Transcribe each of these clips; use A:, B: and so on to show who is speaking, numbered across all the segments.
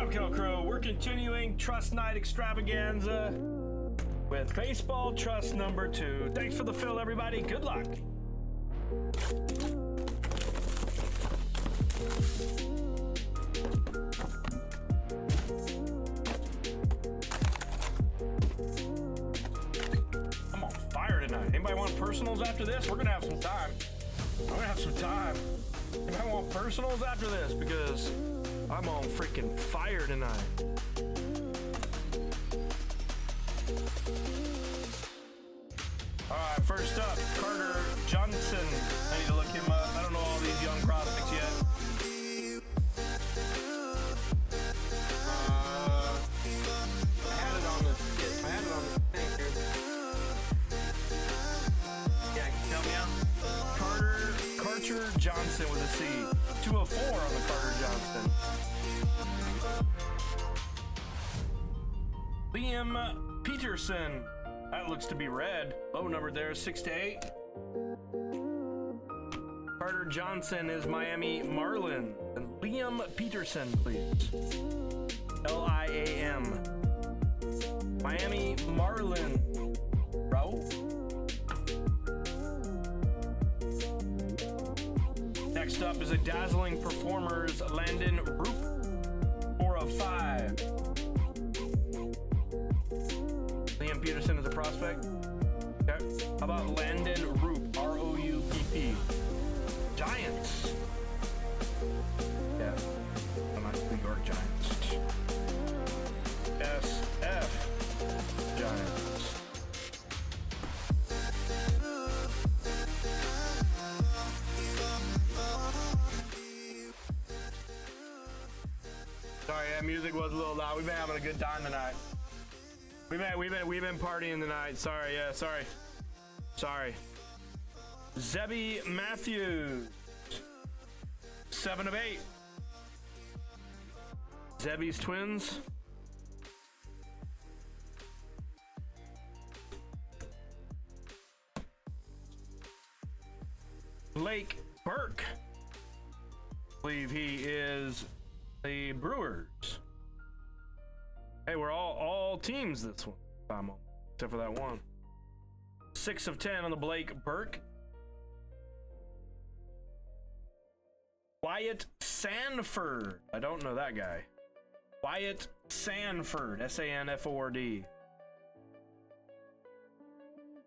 A: up, Kill Crew? We're continuing Trust Night Extravaganza with Baseball Trust number 2. Thanks for the fill, everybody. Good luck. I'm on fire tonight. Anybody want personals after this? We're gonna have some time. I'm gonna have some time. Anybody want personals after this? Because I'm on freaking fire tonight. All right, first up, Carter Johnson. I need to look him up. I don't know all these young prospects yet. I had it on the thing here. Yeah, can you help me out? Carter Johnson with a C. 204 on the Carter Johnson. Liam Peterson. That looks to be red. Low number there, 6 to 8. Carter Johnson is Miami Marlin. And Liam Peterson, please. Liam. Miami Marlin. Bro. Next up is a Dazzling Performers, Landon Roop, 4 of 5. Liam Peterson is a prospect. Okay. How about Landon Roop, R-O-U-P-P? Giants. Yeah. I'm not New York Giants. SF Giants. Sorry, that music was a little loud. We've been having a good time tonight. We've been partying tonight. Sorry, yeah, sorry. Zebby Matthews, 7 of 8. Zebby's Twins. Blake Burke. I believe he is the Brewers. Hey, we're all teams this one time, except for that one. 6 of 10 on the Blake Burke. Wyatt Sanford. I don't know that guy. Wyatt Sanford. S-A-N-F-O-R-D.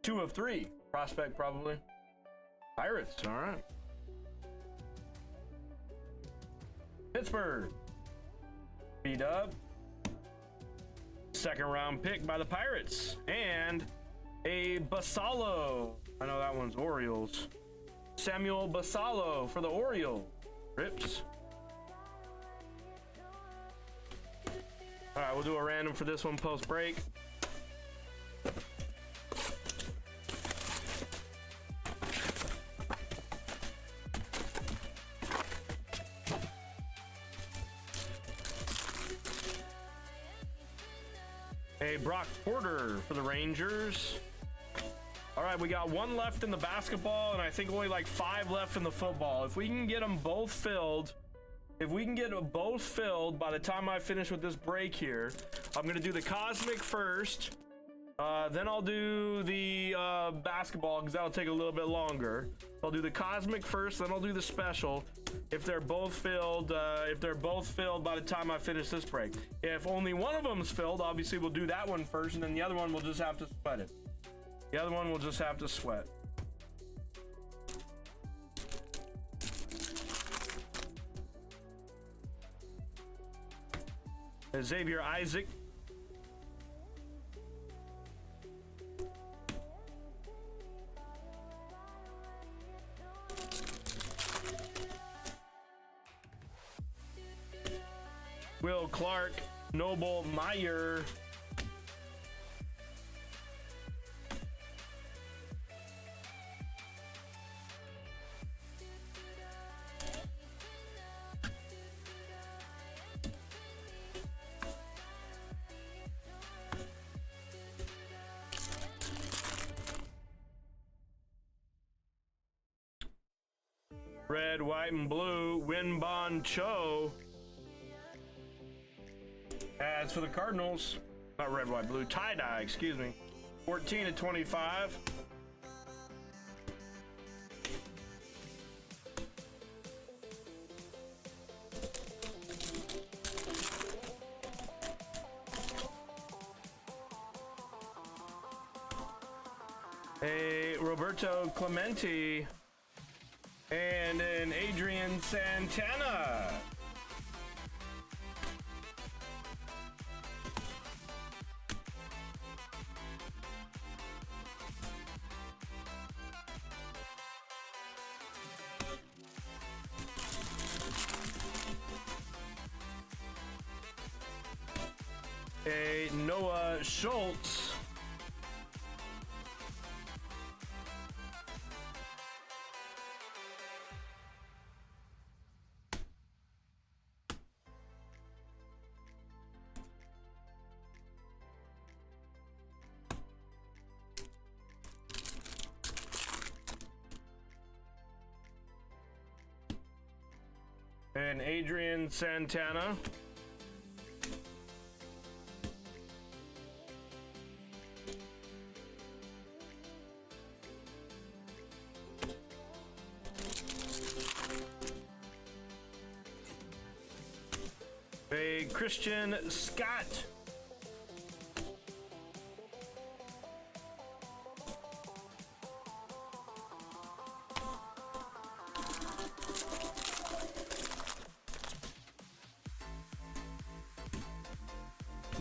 A: 2 of 3. Prospect, probably. Pirates. All right. Pittsburgh. B-Dub. Second round pick by the Pirates. And a Basallo. I know that one's Orioles. Samuel Basallo for the Orioles. Rips. All right, we'll do a random for this one post break. A Brock Porter for the Rangers. All right, we got 1 left in the basketball, and I think only like 5 left in the football. If we can get them both filled, by the time I finish with this break here, I'm gonna do the Cosmic first. Then I'll do the basketball because that'll take a little bit longer. I'll do the Cosmic first, then I'll do the Special. If they're both filled, by the time I finish this break. If only one of them's filled, obviously we'll do that one first, and then the other one we'll just have to sweat it. Xavier Isaac. Will Clark, Noble Meyer. Red, white, and blue, Winbon Cho. As for the Cardinals, not red, white, blue, tie-dye, excuse me. 14/25. A Roberto Clemente and an Adrian Santana. A Noah Schultz. And Adrian Santana. A Christian Scott.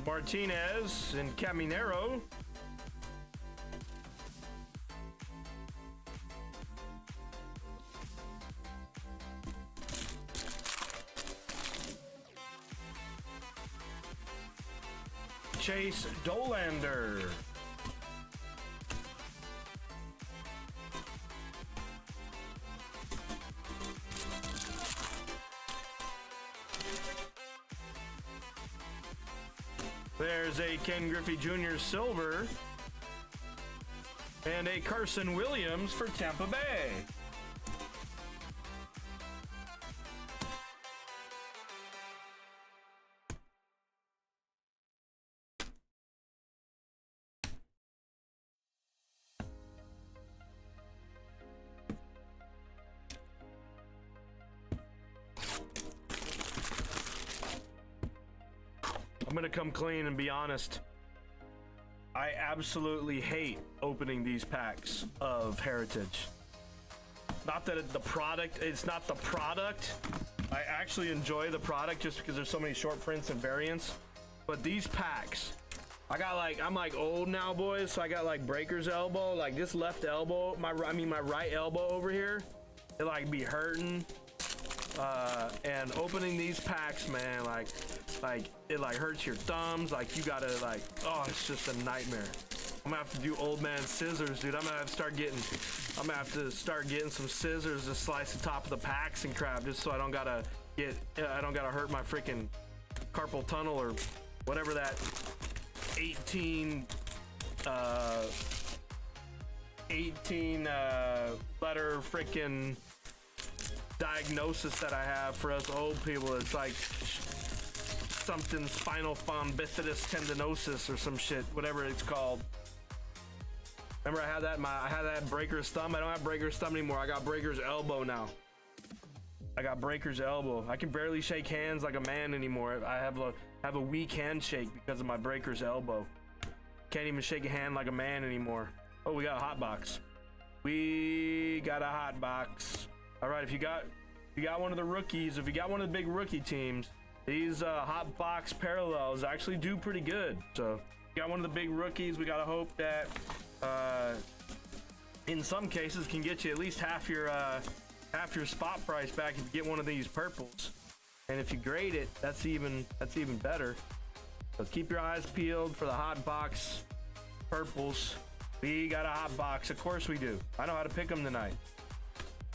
A: Martinez and Caminero. Chase Dolander. There's a Ken Griffey Jr. silver and a Carson Williams for Tampa Bay. I'm gonna come clean and be honest. I absolutely hate opening these packs of Heritage. Not that it's not the product. I actually enjoy the product just because there's so many short prints and variants. But these packs, I'm like old now, boys. So I got like breaker's elbow, like this left elbow, my right elbow over here. It like be hurting. And opening these packs, man, like it like hurts your thumbs. Like you gotta like, oh, it's just a nightmare. I'm gonna have to do old man scissors, dude. I'm gonna have to start getting some scissors to slice the top of the packs and crap, just so I don't gotta hurt my freaking carpal tunnel or whatever that 18 letter freaking diagnosis that I have for us old people. It's like something spinal bifidus tendinosis or some shit, whatever it's called. Remember I had that breaker's thumb. I don't have breaker's thumb anymore. I got breaker's elbow now. I got breaker's elbow. I can barely shake hands like a man anymore. I have a weak handshake because of my breaker's elbow. Can't even shake a hand like a man anymore. Oh, we got a hot box. We got a hot box. All right, if you got one of the rookies, if you got one of the big rookie teams, these hot box parallels actually do pretty good. So if you got one of the big rookies, we gotta hope that in some cases can get you at least half your spot price back if you get one of these purples. And if you grade it, that's even better. So keep your eyes peeled for the hot box purples. We got a hot box, of course we do. I know how to pick them tonight.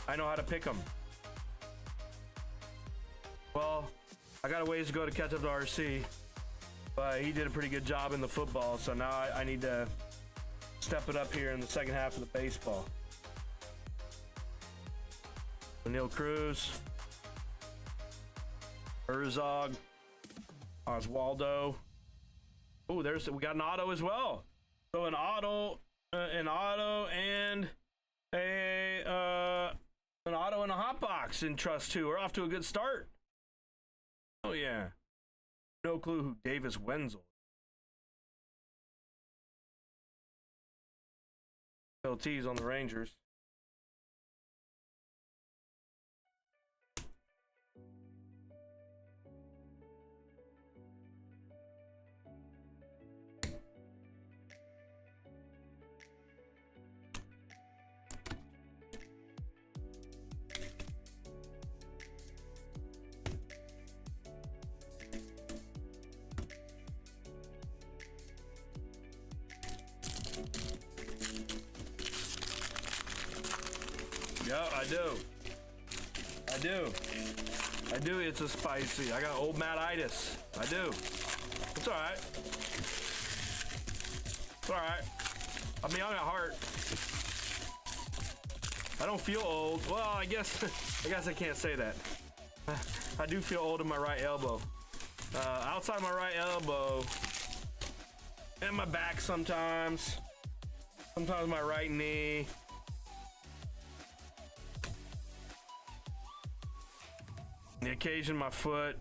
A: I know how to pick them. Well, I got a ways to go to catch up to RC, but he did a pretty good job in the football, so now I need to step it up here in the second half of the baseball. Neil Cruz, Herzog, Oswaldo. Oh, we got an auto as well. So an auto, and a hot box in Trust 2. We're off to a good start. Oh yeah. No clue who Davis Wenzel. LT's on the Rangers. Yeah, I do. It's a spicy. I got old Matt-itis. I do. It's all right. It's all right. I mean, I got heart. I don't feel old. Well, I guess I can't say that. I do feel old in my right elbow. Outside my right elbow and my back sometimes. Sometimes my right knee. The occasion my foot.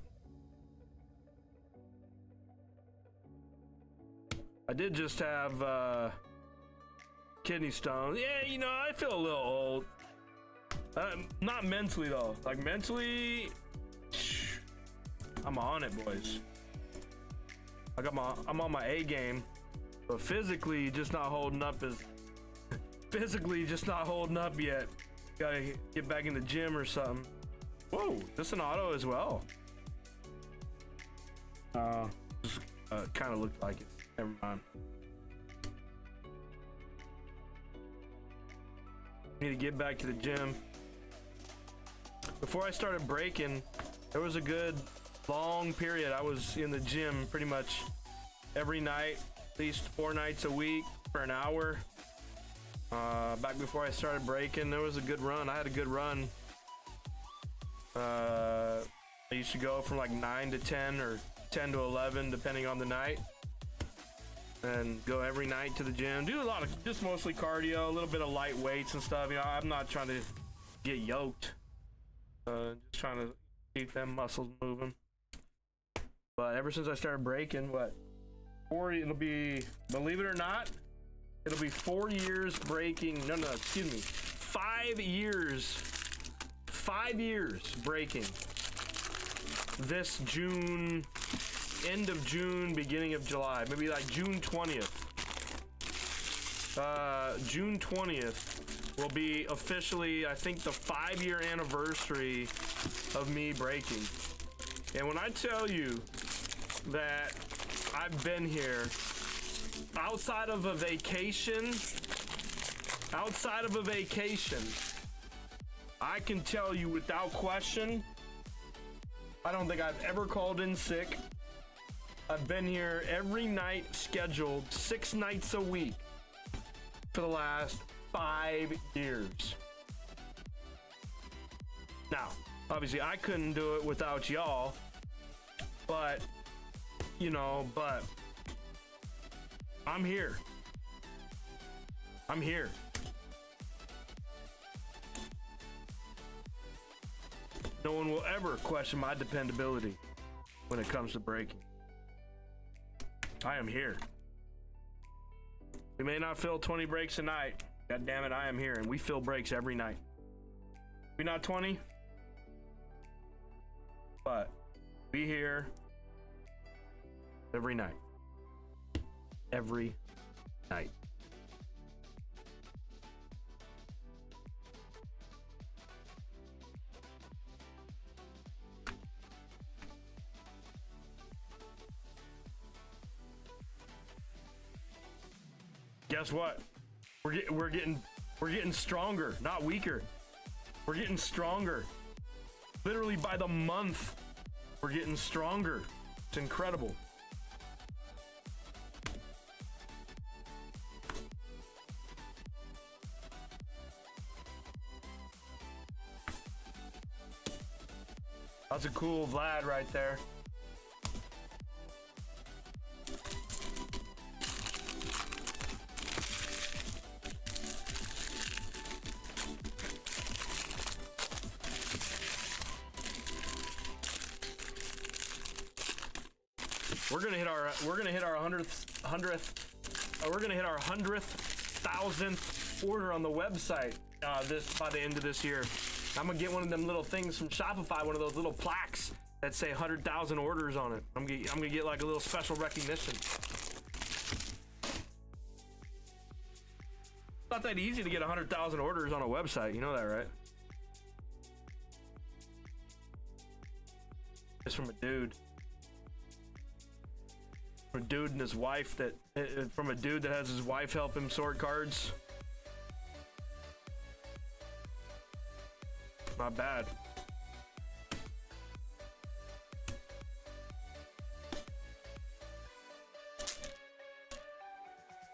A: I did just have kidney stones. Yeah, you know, I feel a little old. Not mentally though. Like mentally, I'm on it, boys. I'm on my A game, but physically just not holding up yet. Gotta get back in the gym or something. Whoa, this an auto as well. Kind of looked like it. Never mind. Need to get back to the gym. Before I started breaking, there was a good long period I was in the gym pretty much every night, at least 4 nights a week for an hour. Back before I started breaking, there was a good run. I had a good run. I used to go from like 9 to 10 or 10 to 11 depending on the night, and go every night to the gym, do a lot of just mostly cardio, a little bit of light weights and stuff. You know, I'm not trying to get yoked, just trying to keep them muscles moving. But ever since I started breaking, it'll be, believe it or not, it'll be 4 years breaking. No, excuse me, 5 years. 5 years breaking. This June, end of June, beginning of July, maybe like June 20th. June 20th will be officially, I think, the 5-year anniversary of me breaking. And when I tell you that I've been here outside of a vacation, I can tell you without question, I don't think I've ever called in sick. I've been here every night, scheduled 6 nights a week for the last 5 years. Now, obviously I couldn't do it without y'all, but, you know, I'm here. I'm here. No one will ever question my dependability when it comes to breaking. I am here. We may not fill 20 breaks a night. God damn it, I am here, and we fill breaks every night. We not 20, but we here every night. Every night. Guess what? We're getting stronger, not weaker. We're getting stronger. Literally by the month, we're getting stronger. It's incredible. That's a cool Vlad right there. We're gonna hit our 100,000th order on the website by the end of this year. I'm gonna get one of them little things from Shopify, one of those little plaques that say 100,000 orders on it. I'm gonna get like a little special recognition. It's not that easy to get 100,000 orders on a website, you know that, right? It's from a dude. From a dude and his wife from a dude that has his wife help him sort cards. Not bad.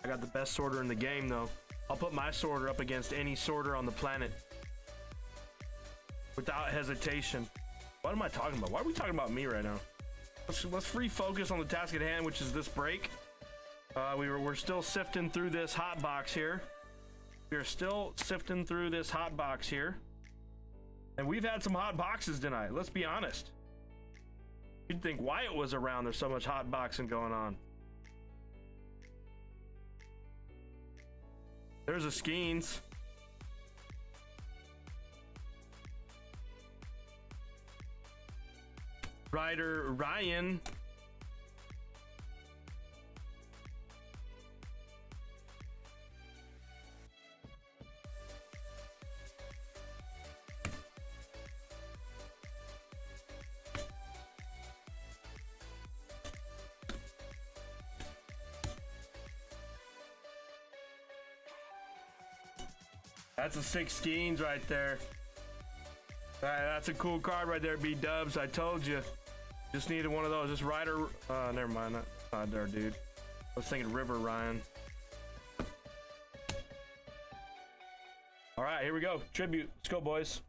A: I got the best sorter in the game though. I'll put my sorter up against any sorter on the planet without hesitation. What am I talking about? Why are we talking about me right now? Let's refocus on the task at hand, which is this break. We're still sifting through this hot box here. We're still sifting through this hot box here. And we've had some hot boxes tonight, let's be honest. You'd think Wyatt was around, there's so much hot boxing going on. There's a Skeens. Ryder Ryan. That's a 6 Skeens right there. That's a cool card right there, B-dubs. I told you. Just needed one of those. This Ryder. Never mind. Not there, dude. I was thinking River Ryan. All right, here we go. Tribute. Let's go, boys.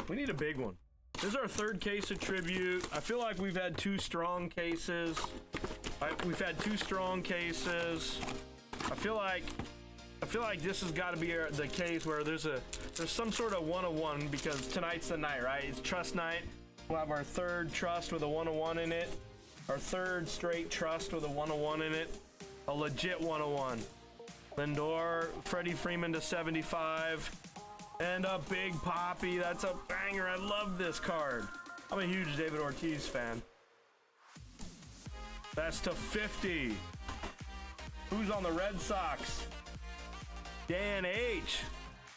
A: We need a big one. This is our third case of tribute. I feel like we've had 2 strong cases. We've had 2 strong cases. I feel like this has got to be the case where there's some sort of 101 because tonight's the night, right? It's trust night. We'll have our third trust with a 101 in it. Our third straight trust with a 101 in it. A legit 101. Lindor, Freddie Freeman to 75. And a Big Poppy. That's a banger. I love this card. I'm a huge David Ortiz fan. That's to 50. Who's on the Red Sox? Dan H.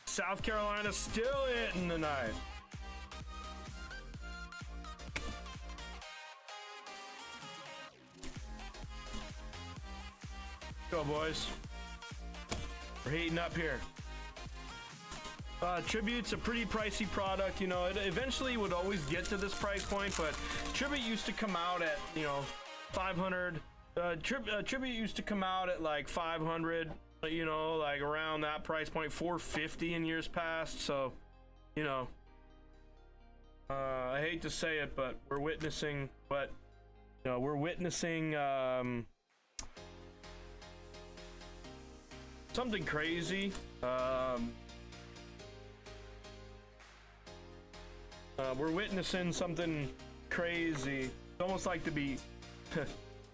A: South Carolina still hitting tonight. Go, boys. We're heating up here. Tribute's a pretty pricey product, you know. It eventually would always get to this price point, but Tribute used to come out at, you know, 500. Tribute used to come out at like 500, you know, like around that price point, 450 in years past. So, you know, I hate to say it, but we're witnessing something crazy. We're witnessing something crazy. It's almost like to be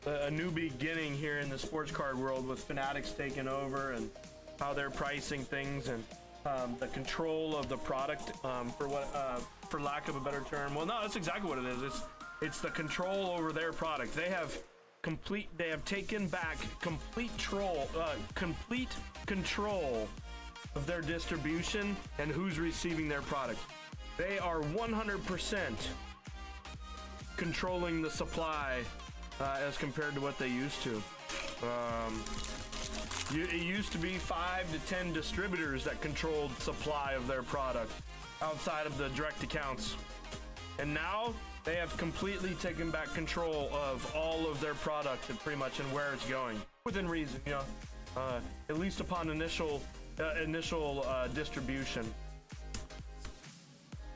A: a new beginning here in the sports card world with Fanatics taking over and how they're pricing things and the control of the product, for lack of a better term. Well, no, that's exactly what it is. It's the control over their product. They have taken back complete control of their distribution and who's receiving their product. They are 100% controlling the supply as compared to what they used to. It used to be 5 to 10 distributors that controlled supply of their product outside of the direct accounts. And now they have completely taken back control of all of their product and pretty much and where it's going. Within reason, you know, at least upon initial distribution.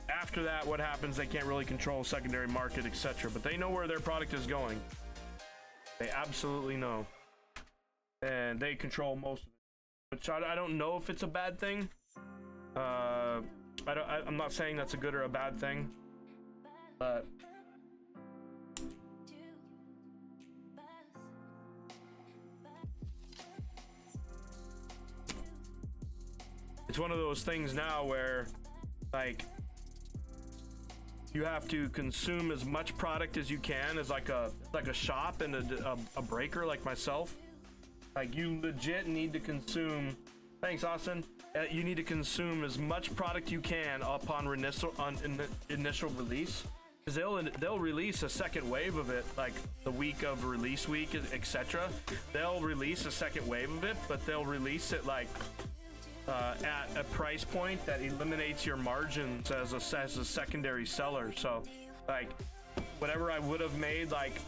A: After that, what happens, they can't really control secondary market, etc. But they know where their product is going. They absolutely know. And they control most of it. Which I don't know if it's a bad thing. I'm not saying that's a good or a bad thing. But it's one of those things now where like you have to consume as much product as you can as like a shop and a breaker like myself. Like you legit need to consume, thanks Austin, you need to consume as much product you can upon initial release, because they'll release a second wave of it, like the week of release week, etc. They'll release a second wave of it, but they'll release it like at a price point that eliminates your margins as a secondary seller. So like whatever I would have made like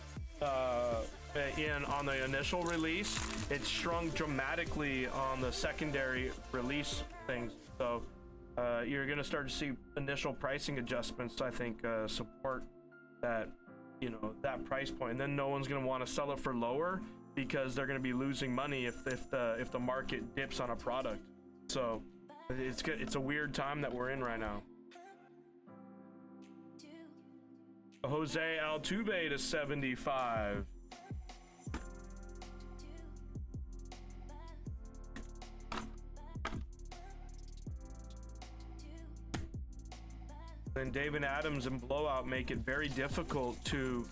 A: on the initial release, it's shrunk dramatically on the secondary release things. So you're gonna start to see initial pricing adjustments, I think, support that, you know, that price point, and then no one's gonna want to sell it for lower because they're gonna be losing money if the market dips on a product. So it's good. It's a weird time that we're in right now. Jose Altuve to 75. Then David Adams and blowout make it very difficult to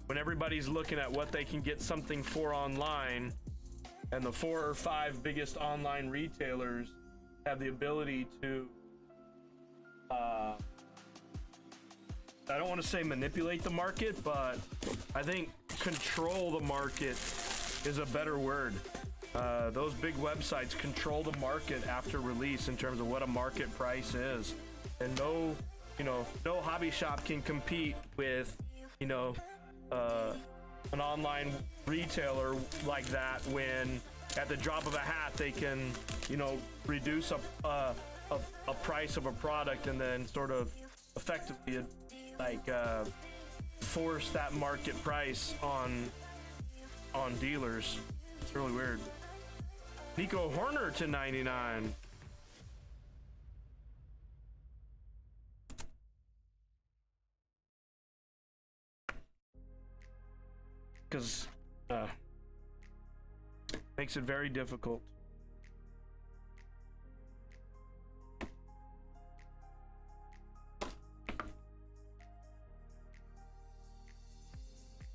A: when everybody's looking at what they can get something for online, and the 4 or 5 biggest online retailers have the ability to I don't want to say manipulate the market, but I think control the market is a better word. Those big websites control the market after release in terms of what a market price is, and no hobby shop can compete with an online retailer like that, when at the drop of a hat they can reduce a price of a product and then sort of effectively force that market price on dealers. It's really weird. Nico Horner to 99. Because makes it very difficult.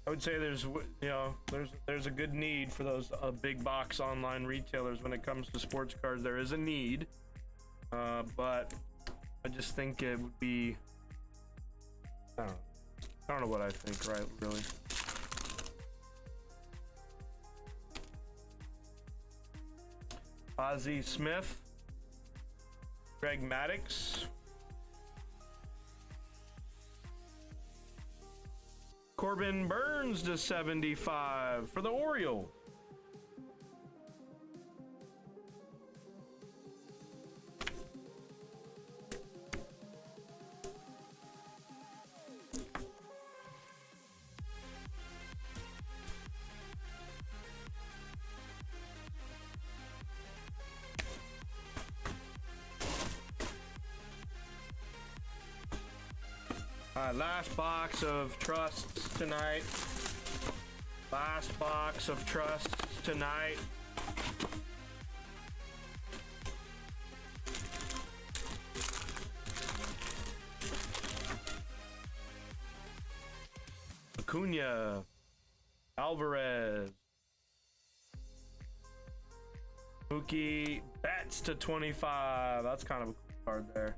A: I would say there's a good need for those big box online retailers when it comes to sports cards. There is a need, but I just think it would be, I don't know what I think, right? Really. Ozzie Smith, Greg Maddux, Corbin Burns to 75 for the Orioles. Last box of trusts tonight. Last box of trusts tonight. Acuna, Alvarez, Mookie Betts to 25. That's kind of a cool card there.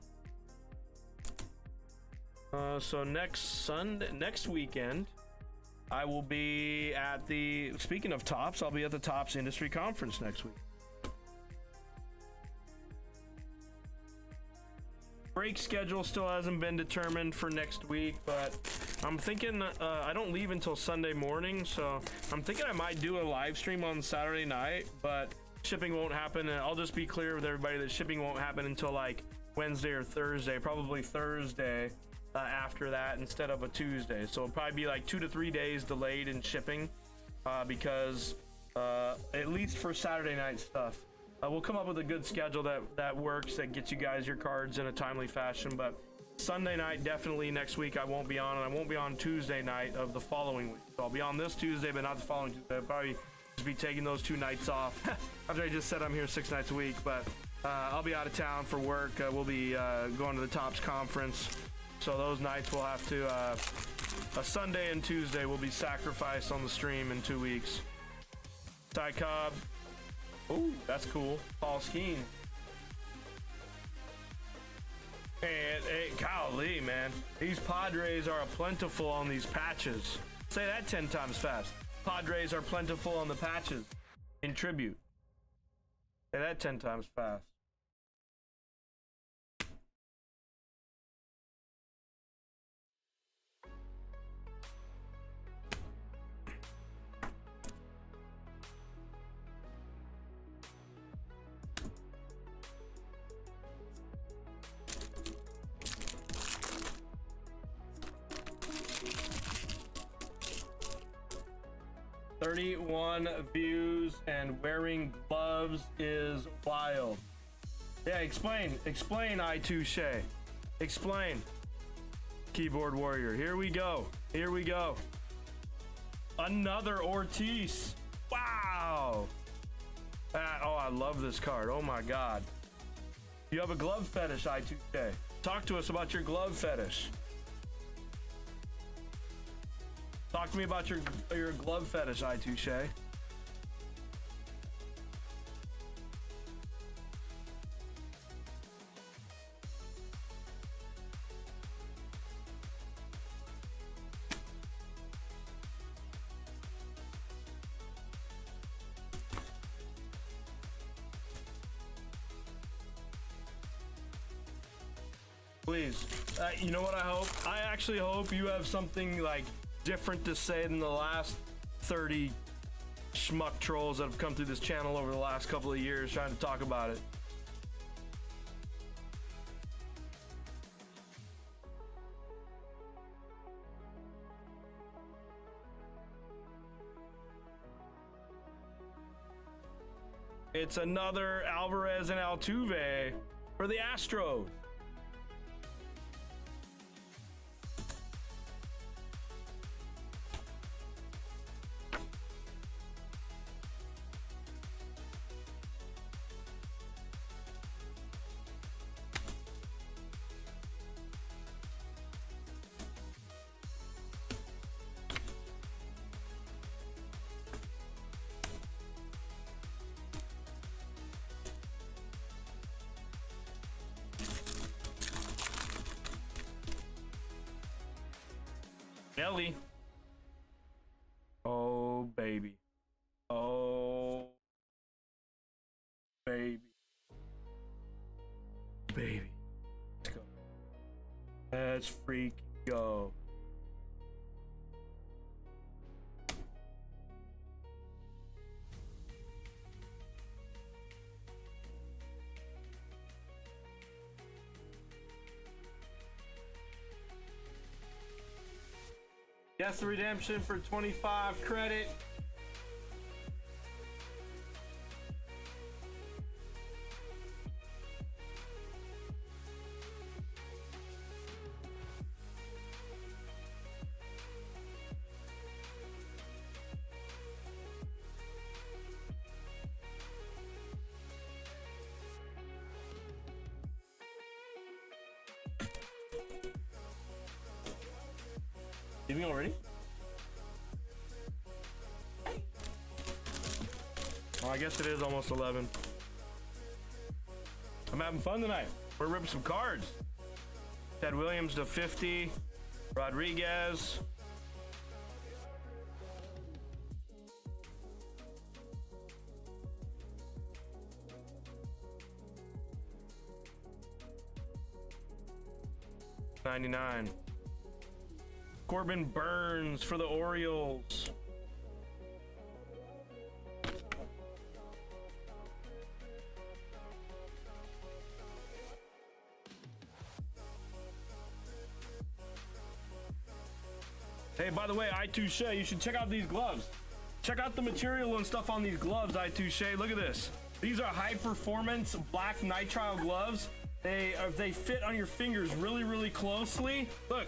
A: So next weekend, I will be at speaking of Topps, I'll be at the Topps Industry Conference next week. Break schedule still hasn't been determined for next week, but I'm thinking I don't leave until Sunday morning, so I'm thinking I might do a live stream on Saturday night, but shipping won't happen, and I'll just be clear with everybody that shipping won't happen until like Wednesday or Thursday, probably Thursday. After that instead of a Tuesday, so it'll probably be like 2 to 3 days delayed in shipping, because at least for Saturday night stuff, we'll come up with a good schedule that works, that gets you guys your cards in a timely fashion. But Sunday night, definitely next week I won't be on, and I won't be on Tuesday night of the following week. So I'll be on this Tuesday, but not the following Tuesday. I'll probably just be taking those 2 nights off. After I just said I'm here 6 nights a week, but I'll be out of town for work. We'll be going to the Tops Conference. So those nights we'll have to, a Sunday and Tuesday will be sacrificed on the stream in 2 weeks. Ty Cobb. Ooh, that's cool. Paul Skeen. Hey, golly, man. These Padres are plentiful on these patches. Say that 10 times fast. Padres are plentiful on the patches. In tribute. Say that 10 times fast. $31 views and wearing gloves is wild. Yeah, explain, I2Shay. Explain. Keyboard Warrior. Here we go. Another Ortiz. Wow. Oh, I love this card. Oh my God. You have a glove fetish, I2Shay. Talk to us about your glove fetish. Talk to me about your glove fetish, I2Shay. Please. You know what I hope? I actually hope you have something like different to say than the last 30 schmuck trolls that have come through this channel over the last couple of years trying to talk about it. It's another Alvarez and Altuve for the Astros. Nelly. Oh, baby. Oh, baby. Baby. Let's go. Let's freaking go. Yes, the redemption for 25 credit. Leaving already? Oh, I guess it is almost 11. I'm having fun tonight. We're ripping some cards. Ted Williams to 50. Rodriguez. $99. Corbin Burns for the Orioles. Hey, by the way, I2Shay, you should check out these gloves. Check out the material and stuff on these gloves, I2Shay. Look at this. These are high performance black nitrile gloves. they fit on your fingers really, really closely. Look,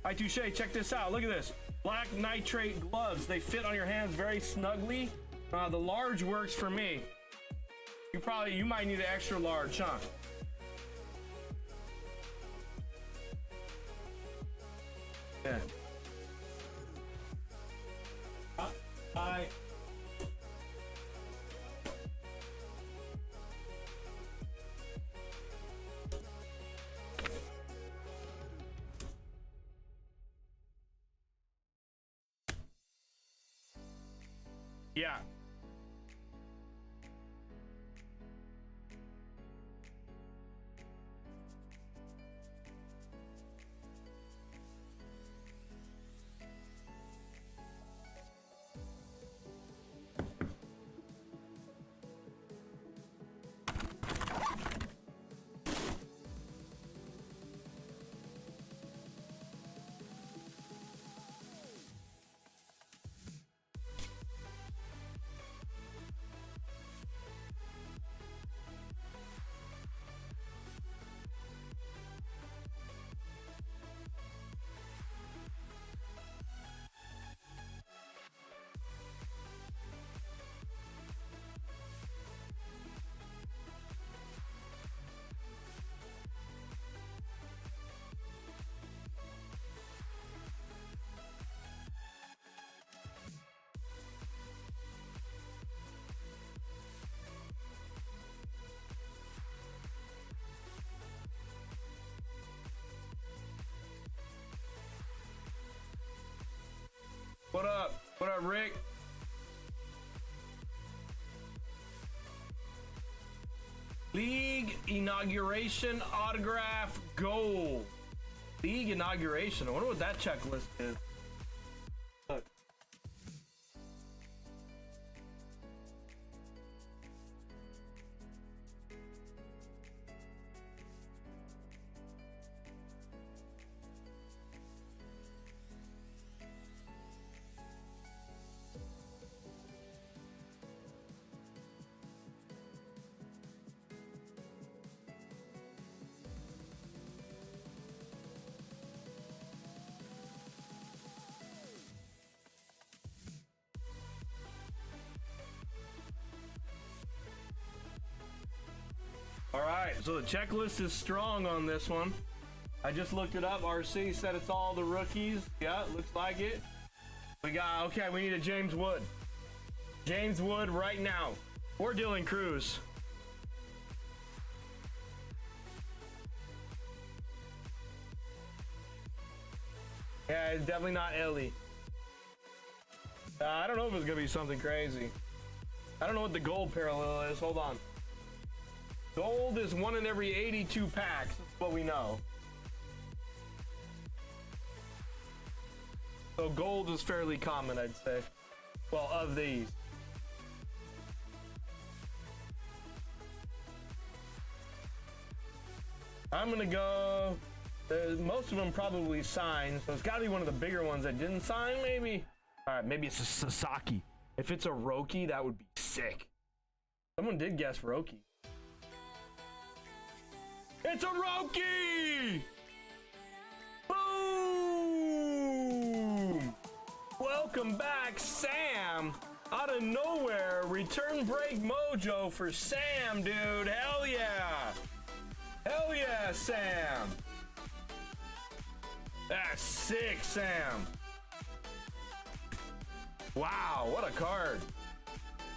A: iTouche, check this out. Look at this. Black nitrate gloves. They fit on your hands very snugly. The large works for me. You might need an extra large, huh? Yeah. Hi. Yeah. What up? What up, Rick? League inauguration autograph gold. League inauguration. I wonder what that checklist is. Look. All right, so the checklist is strong on this one. I just looked it up. RC said it's all the rookies. Yeah, looks like it. We need a James Wood. James Wood right now. Or Dylan Cruz. Yeah, it's definitely not Ellie. I don't know if it's gonna be something crazy. I don't know what the gold parallel is. Hold on. Gold is 1 in every 82 packs. That's what we know. So gold is fairly common, I'd say. Well, of these. I'm gonna go. Most of them probably signed, so it's gotta be one of the bigger ones that didn't sign, maybe. All right, maybe it's a Sasaki. If it's a Roki, that would be sick. Someone did guess Roki. It's a Roki! Boom! Welcome back, Sam. Out of nowhere, return break mojo for Sam, dude. Hell yeah! Hell yeah, Sam! That's sick, Sam. Wow, what a card.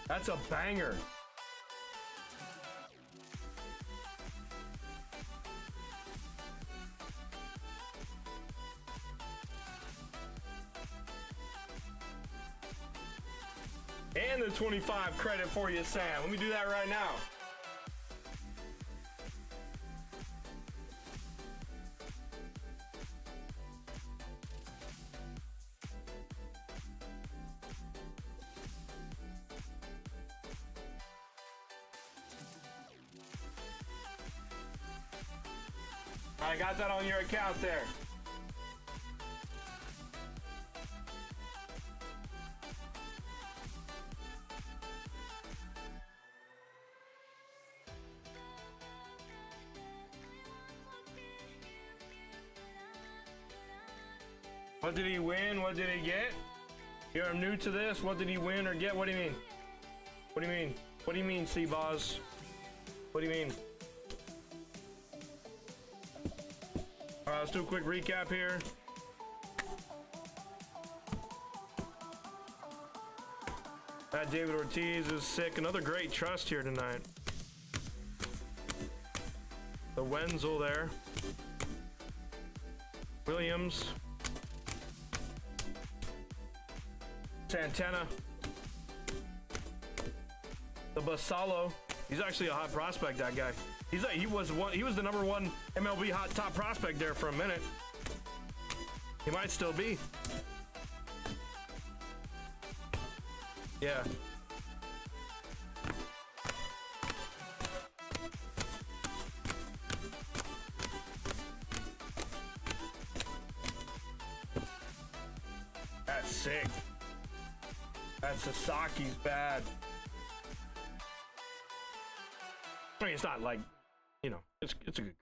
A: That's a banger. And the 25 credit for you, Sam. Let me do that right now. I got that on your account there. What did he win? What did he get? You're new to this. What did he win or get? What do you mean? What do you mean? What do you mean, Seaboss? What do you mean? All right, let's do a quick recap here. That David Ortiz is sick. Another great trust here tonight. The Wenzel there. Williams. Santana. The Basalo. He's actually a hot prospect, that guy. He was the number one MLB hot top prospect there for a minute. He might still be. Yeah. That's sick. That Sasaki's bad. I mean, it's not like, you know, it's a good